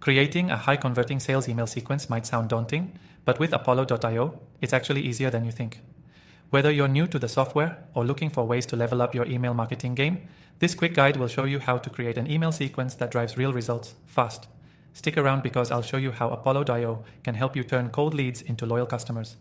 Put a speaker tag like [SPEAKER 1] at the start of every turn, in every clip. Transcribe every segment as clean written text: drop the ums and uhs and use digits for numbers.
[SPEAKER 1] Creating a high-converting sales email sequence might sound daunting, but with Apollo.io, it's actually easier than you think. Whether you're new to the software or looking for ways to level up your email marketing game, this quick guide will show you how to create an email sequence that drives real results fast. Stick around because I'll show you how Apollo.io can help you turn cold leads into loyal customers.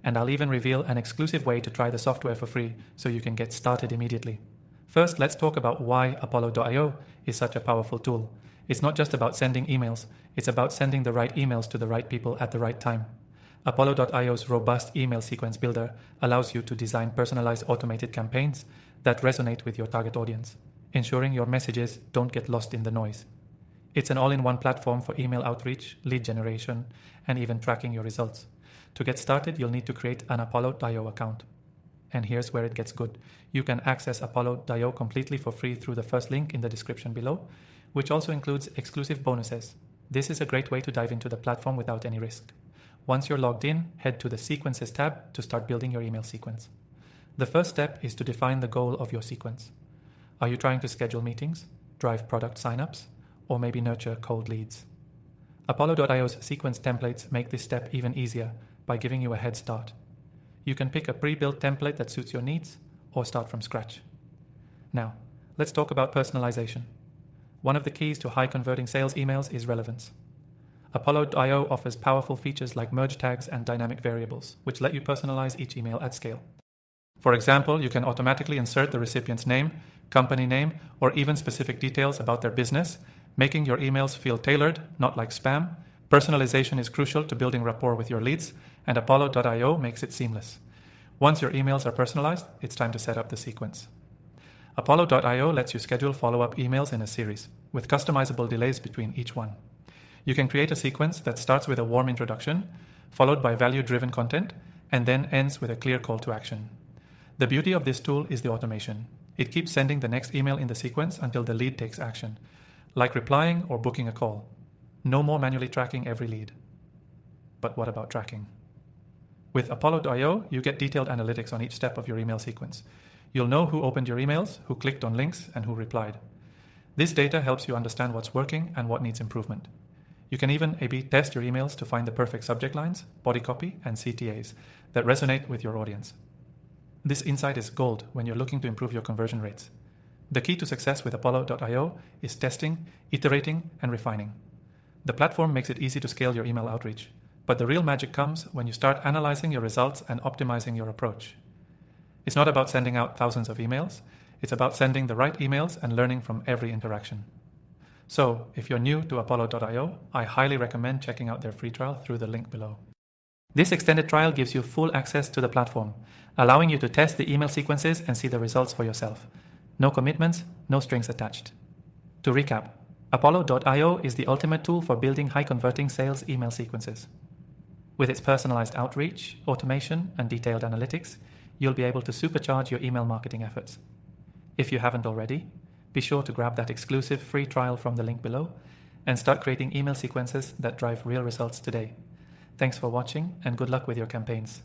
[SPEAKER 1] And I'll even reveal an exclusive way to try the software for free so you can get started immediately. First, let's talk about why Apollo.io is such a powerful tool. It's not just about sending emails, it's about sending the right emails to the right people at the right time. Apollo.io's robust email sequence builder allows you to design personalized automated campaigns that resonate with your target audience, ensuring your messages don't get lost in the noise. It's an all-in-one platform for email outreach, lead generation, and even tracking your results. To get started, you'll need to create an Apollo.io account. And here's where it gets good. You can access Apollo.io completely for free through the first link in the description below, which also includes exclusive bonuses. This is a great way to dive into the platform without any risk. Once you're logged in, head to the Sequences tab to start building your email sequence. The first step is to define the goal of your sequence. Are you trying to schedule meetings, drive product signups, or maybe nurture cold leads? Apollo.io's sequence templates make this step even easier by giving you a head start. You can pick a pre-built template that suits your needs or start from scratch. Now, let's talk about personalization. One of the keys to high-converting sales emails is relevance. Apollo.io offers powerful features like merge tags and dynamic variables, which let you personalize each email at scale. For example, you can automatically insert the recipient's name, company name, or even specific details about their business, making your emails feel tailored, not like spam. Personalization is crucial to building rapport with your leads, and Apollo.io makes it seamless. Once your emails are personalized, it's time to set up the sequence. Apollo.io lets you schedule follow-up emails in a series, with customizable delays between each one. You can create a sequence that starts with a warm introduction, followed by value-driven content, and then ends with a clear call to action. The beauty of this tool is the automation. It keeps sending the next email in the sequence until the lead takes action, like replying or booking a call. No more manually tracking every lead. But what about tracking? With Apollo.io, you get detailed analytics on each step of your email sequence. You'll know who opened your emails, who clicked on links, and who replied. This data helps you understand what's working and what needs improvement. You can even A/B test your emails to find the perfect subject lines, body copy, and CTAs that resonate with your audience. This insight is gold when you're looking to improve your conversion rates. The key to success with Apollo.io is testing, iterating, and refining. The platform makes it easy to scale your email outreach, but the real magic comes when you start analyzing your results and optimizing your approach. It's not about sending out thousands of emails, it's about sending the right emails and learning from every interaction. So, if you're new to Apollo.io, I highly recommend checking out their free trial through the link below. This extended trial gives you full access to the platform, allowing you to test the email sequences and see the results for yourself. No commitments, no strings attached. To recap, Apollo.io is the ultimate tool for building high-converting sales email sequences. With its personalized outreach, automation, and detailed analytics, you'll be able to supercharge your email marketing efforts. If you haven't already, be sure to grab that exclusive free trial from the link below and start creating email sequences that drive real results today. Thanks for watching and good luck with your campaigns.